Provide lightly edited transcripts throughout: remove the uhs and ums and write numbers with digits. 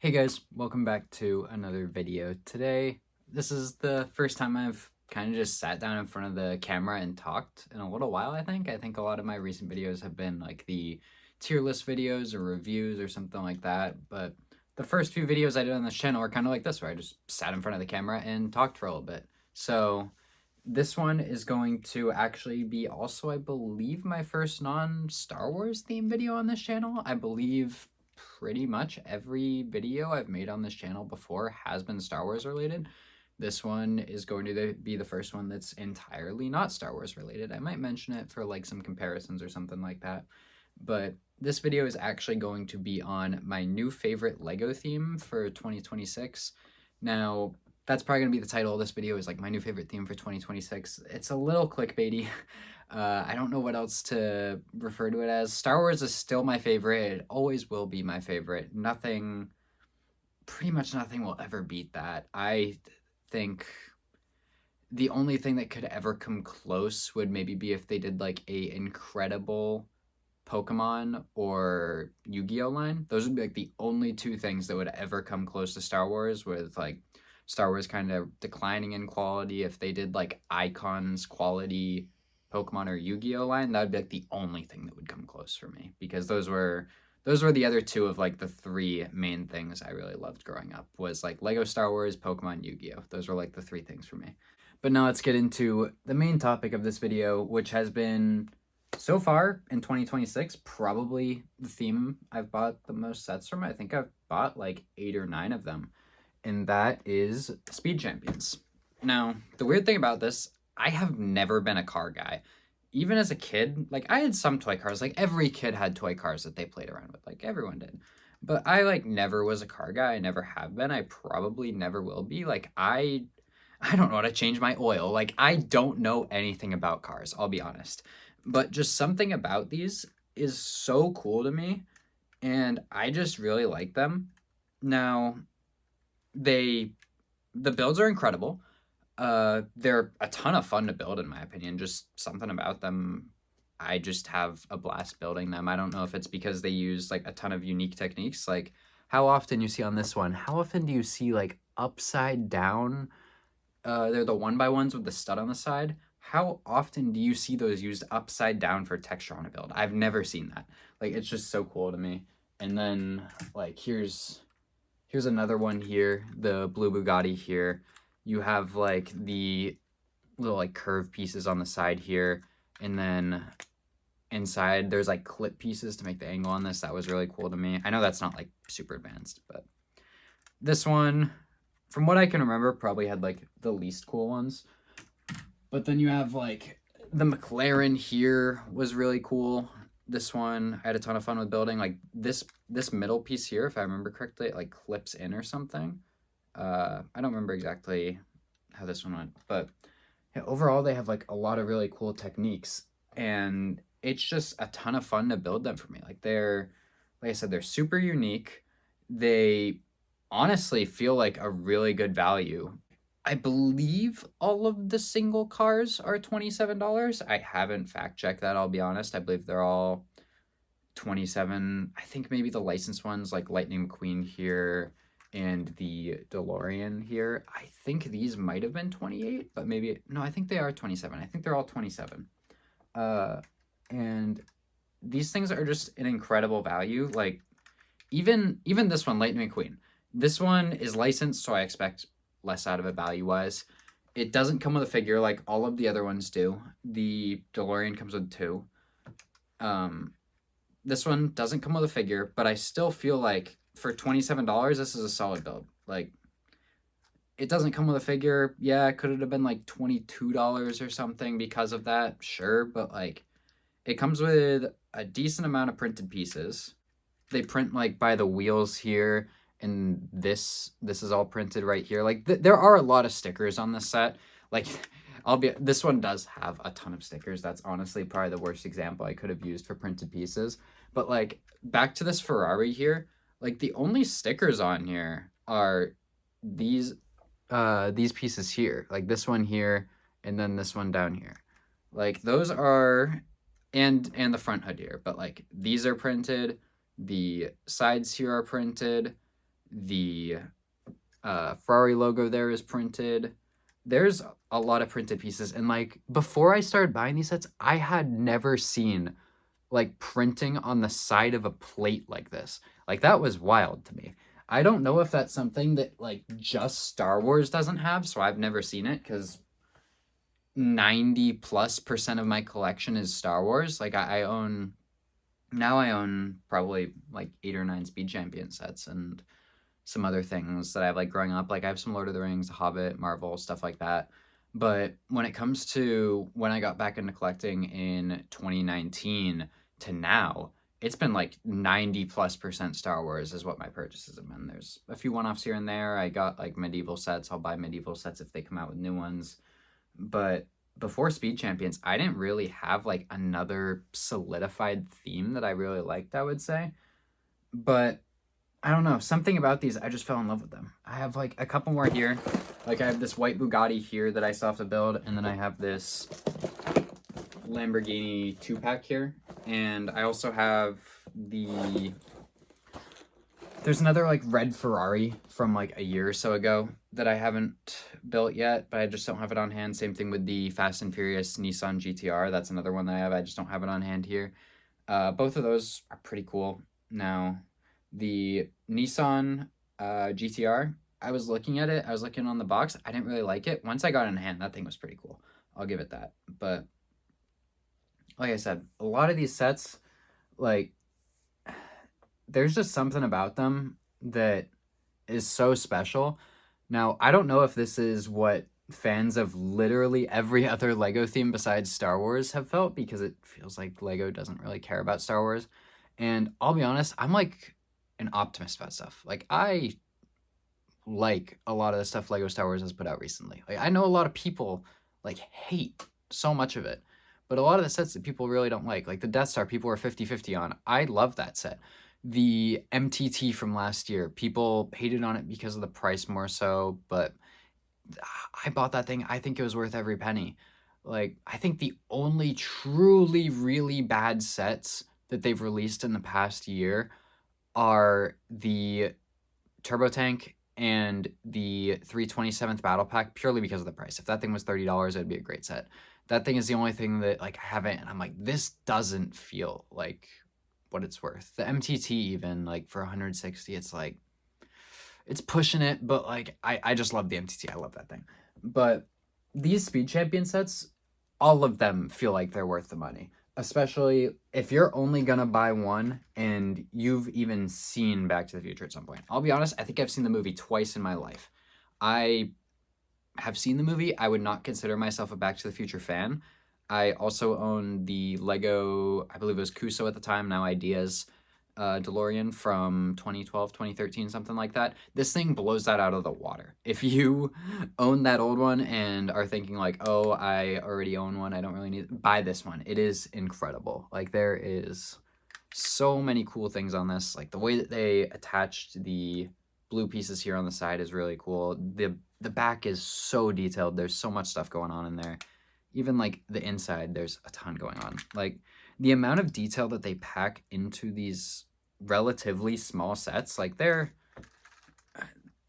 Hey guys, welcome back to another video. Today, this is the first time I've kind of just sat down in front of the camera and talked in a little while, I think. I think a lot of my recent videos have been like the tier list videos or reviews or something like that, but the first few videos I did on this channel are kind of like this, where I just sat in front of the camera and talked for a little bit. So this one is going to actually be also, I believe, my first non-Star Wars themed video on this channel. I believe pretty much every video I've made on this channel before has been Star Wars related. This one is going to be the first one that's entirely not Star Wars related. I might mention it for like some comparisons or something like that. But this video is actually going to be on my new favorite Lego theme for 2026. Now, that's probably going to be the title of this video, is like my new favorite theme for 2026. It's a little clickbaity. I don't know what else to refer to it as. Star Wars is still my favorite. It always will be my favorite. Pretty much nothing will ever beat that. I think the only thing that could ever come close would maybe be if they did like a incredible Pokemon or Yu-Gi-Oh line. Those would be like the only two things that would ever come close to Star Wars, with like Star Wars kind of declining in quality. If they did like Icons quality Pokemon or Yu-Gi-Oh line, that would be like the only thing that would come close for me, because those were the other two of like the three main things I really loved growing up, was like Lego Star Wars, Pokemon, Yu-Gi-Oh. Those were like the three things for me. But now let's get into the main topic of this video, which has been, so far in 2026, probably the theme I've bought the most sets from. I think I've bought like 8 or 9 of them, and that is Speed Champions. Now, the weird thing about this, I have never been a car guy. Even as a kid, like I had some toy cars, like every kid had toy cars that they played around with, like everyone did. But I like never was a car guy. I never have been. I probably never will be. I don't know how to change my oil. Like I don't know anything about cars, I'll be honest. But just something about these is so cool to me, and I just really like them. Now, they the builds are incredible. They're a ton of fun to build, in my opinion. Just something about them, I just have a blast building them. I don't know if it's because they use like a ton of unique techniques. Like how often you see on this one, how often do you see like upside down, they're the one by ones with the stud on the side. How often do you see those used upside down for texture on a build? I've never seen that. Like it's just so cool to me. And then like here's another one here, the blue Bugatti here. You have like the little like curved pieces on the side here, and then inside there's like clip pieces to make the angle on this. That was really cool to me. I know that's not like super advanced, but this one, from what I can remember, probably had like the least cool ones. But then you have like the McLaren here was really cool. This one I had a ton of fun with building. Like this middle piece here, if I remember correctly, it like clips in or something. I don't remember exactly how this one went, but yeah, overall they have like a lot of really cool techniques, and it's just a ton of fun to build them for me. Like I said, they're super unique. They honestly feel like a really good value. I believe all of the single cars are $27. I haven't fact checked that, I'll be honest. I believe they're all 27. I think maybe the licensed ones like Lightning McQueen here and the DeLorean here, I think these might have been 28, but maybe no, I think they are 27. I think they're all 27. And these things are just an incredible value. Like even this one, Lightning McQueen. This one is licensed, so I expect less out of it value-wise. It doesn't come with a figure like all of the other ones do. The DeLorean comes with 2. This one doesn't come with a figure, but I still feel like for $27, this is a solid build. Like, it doesn't come with a figure. Yeah, could it have been like $22 or something because of that? Sure, but like, it comes with a decent amount of printed pieces. They print like by the wheels here, and this is all printed right here. Like there are a lot of stickers on this set. Like this one does have a ton of stickers. That's honestly probably the worst example I could have used for printed pieces. But like back to this Ferrari here, like the only stickers on here are these pieces here. Like this one here, and then this one down here. Like those are, and the front hood here. But like these are printed, the sides here are printed, The Ferrari logo there is printed. There's a lot of printed pieces. And like before I started buying these sets, I had never seen like printing on the side of a plate like this. Like that was wild to me. I don't know if that's something that like just Star Wars doesn't have, so I've never seen it because 90+% of my collection is Star Wars. Like I own now I own probably like 8 or 9 Speed Champion sets and some other things that I have like growing up. Like I have some Lord of the Rings, Hobbit, Marvel, stuff like that. But when it comes to when I got back into collecting in 2019 to now, it's been like 90+% Star Wars is what my purchases have been. There's a few one-offs here and there. I got like medieval sets. I'll buy medieval sets if they come out with new ones. But before Speed Champions, I didn't really have like another solidified theme that I really liked, I would say. But I don't know, something about these, I just fell in love with them. I have like a couple more here. Like I have this white Bugatti here that I still have to build, and then I have this Lamborghini 2-pack here. And I also have there's another like red Ferrari from like a year or so ago that I haven't built yet, but I just don't have it on hand. Same thing with the Fast and Furious Nissan GTR. That's another one that I have. I just don't have it on hand here. Both of those are pretty cool. Now, the Nissan GTR, I was looking at it. I was looking on the box. I didn't really like it. Once I got it in hand, that thing was pretty cool. I'll give it that. But like I said, a lot of these sets, like, there's just something about them that is so special. Now, I don't know if this is what fans of literally every other Lego theme besides Star Wars have felt, because it feels like Lego doesn't really care about Star Wars. And I'll be honest, I'm like an optimist about stuff. Like I like a lot of the stuff Lego Star Wars has put out recently. Like I know a lot of people like hate so much of it, but a lot of the sets that people really don't like the Death Star, people are 50-50 on. I love that set. The MTT from last year, people hated on it because of the price more so, but I bought that thing. I think it was worth every penny. Like, I think the only truly, really bad sets that they've released in the past year are the Turbo Tank and the 327th Battle Pack, purely because of the price. If that thing was $30, it'd be a great set. That thing is the only thing that like I haven't, and I'm like, this doesn't feel like what it's worth. The MTT even like for 160, it's like it's pushing it, but like I just love the MTT. I love that thing. But these Speed Champion sets, all of them feel like they're worth the money. Especially if you're only gonna buy one and you've even seen Back to the Future at some point. I'll be honest, I think I've seen the movie twice in my life. I have seen the movie. I would not consider myself a Back to the Future fan. I also own the Lego, I believe it was Kuso at the time, now Ideas, DeLorean from 2012, 2013, something like that. This thing blows that out of the water. If you own that old one and are thinking like, oh, I already own one, I don't really need, buy this one. It is incredible. Like there is so many cool things on this. Like the way that they attached the blue pieces here on the side is really cool. The back is so detailed. There's so much stuff going on in there. Even like the inside, there's a ton going on. Like the amount of detail that they pack into these relatively small sets, like they're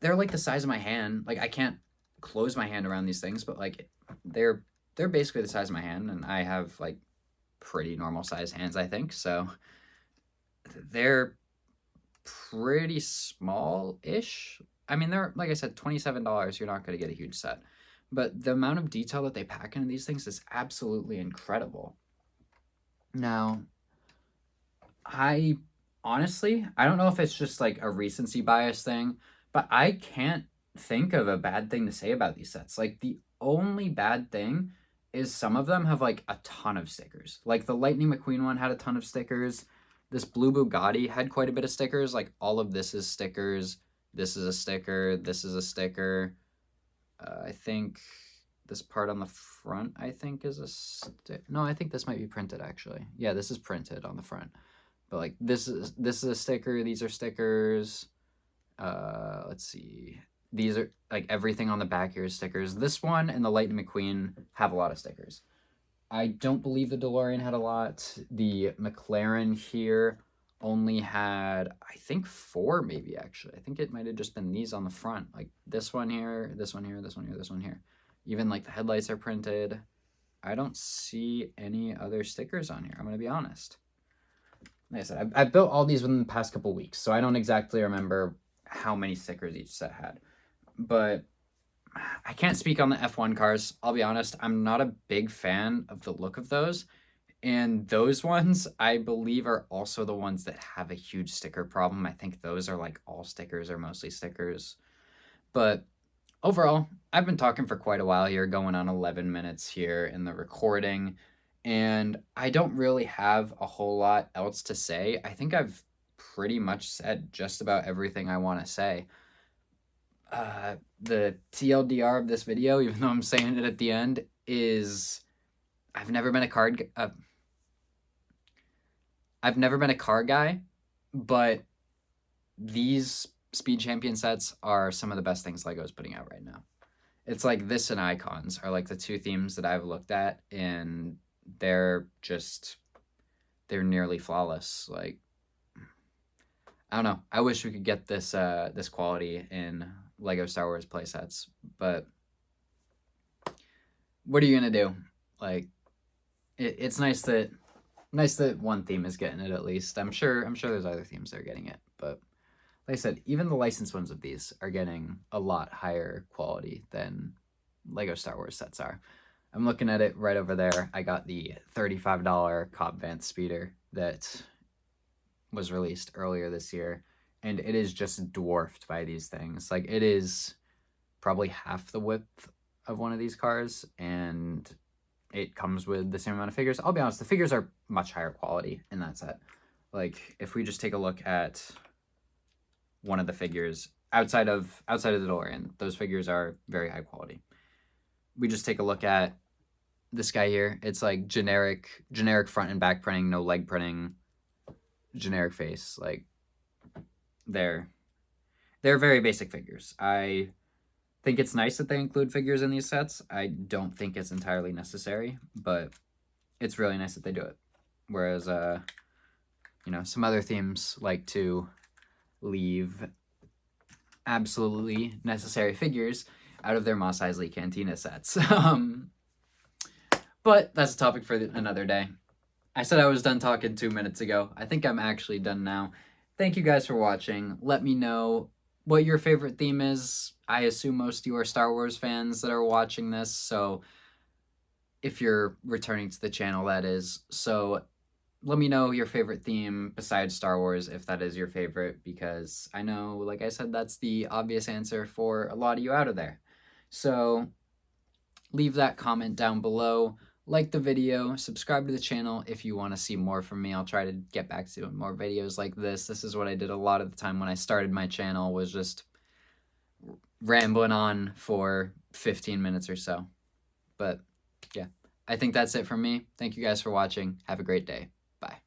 like the size of my hand. Like I can't close my hand around these things, but like they're basically the size of my hand, and I have like pretty normal size hands, I think. So they're pretty small-ish. I mean, they're, like I said, $27. You're not going to get a huge set. But the amount of detail that they pack into these things is absolutely incredible. Now, I honestly, I don't know if it's just like a recency bias thing, but I can't think of a bad thing to say about these sets. Like the only bad thing is some of them have like a ton of stickers. Like the Lightning McQueen one had a ton of stickers. This blue Bugatti had quite a bit of stickers. Like all of this is stickers. This is a sticker. This is a sticker. I think this part on the front, I think, is a no, I think this might be printed, actually. Yeah, this is printed on the front. But, like, this is a sticker. These are stickers. Let's see. These are, like, everything on the back here is stickers. This one and the Lightning McQueen have a lot of stickers. I don't believe the DeLorean had a lot. The McLaren here only had, I think, 4 maybe, actually. I think it might have just been these on the front. Like this one here, this one here, this one here, this one here. Even like the headlights are printed. I don't see any other stickers on here, I'm going to be honest. Like I said, I've built all these within the past couple weeks, so I don't exactly remember how many stickers each set had. But I can't speak on the F1 cars. I'll be honest, I'm not a big fan of the look of those. And those ones, I believe, are also the ones that have a huge sticker problem. I think those are like all stickers or mostly stickers. But overall, I've been talking for quite a while here, going on 11 minutes here in the recording. And I don't really have a whole lot else to say. I think I've pretty much said just about everything I want to say. The TLDR of this video, even though I'm saying it at the end, is I've never been a car guy, but these Speed Champion sets are some of the best things LEGO's putting out right now. It's like this and Icons are like the two themes that I've looked at, and they're nearly flawless. Like, I don't know. I wish we could get this this quality in LEGO Star Wars playsets, but what are you gonna do? Like, it's nice that one theme is getting it at least. I'm sure there's other themes that are getting it, but like I said, even the licensed ones of these are getting a lot higher quality than LEGO Star Wars sets are. I'm looking at it right over there. I got the $35 Cobb Vanth Speeder that was released earlier this year, and it is just dwarfed by these things. Like, it is probably half the width of one of these cars, and it comes with the same amount of figures. I'll be honest, the figures are much higher quality in that set. Like, if we just take a look at one of the figures outside of the DeLorean, those figures are very high quality. We just take a look at this guy here. It's like generic front and back printing, no leg printing, generic face. Like, they're very basic figures. I think it's nice that they include figures in these sets. I don't think it's entirely necessary, but it's really nice that they do it. Whereas, you know, some other themes like to leave absolutely necessary figures out of their Mos Eisley Cantina sets. But that's a topic for another day. I said I was done talking 2 minutes ago. I think I'm actually done now. Thank you guys for watching. Let me know what your favorite theme is. I assume most of you are Star Wars fans that are watching this, so if you're returning to the channel, that is. So let me know your favorite theme besides Star Wars, if that is your favorite, because I know, like I said, that's the obvious answer for a lot of you out of there. So leave that comment down below. Like the video, subscribe to the channel if you want to see more from me. I'll try to get back to doing more videos like this. This is what I did a lot of the time when I started my channel, was just rambling on for 15 minutes or so. But yeah, I think that's it from me. Thank you guys for watching. Have a great day. Bye.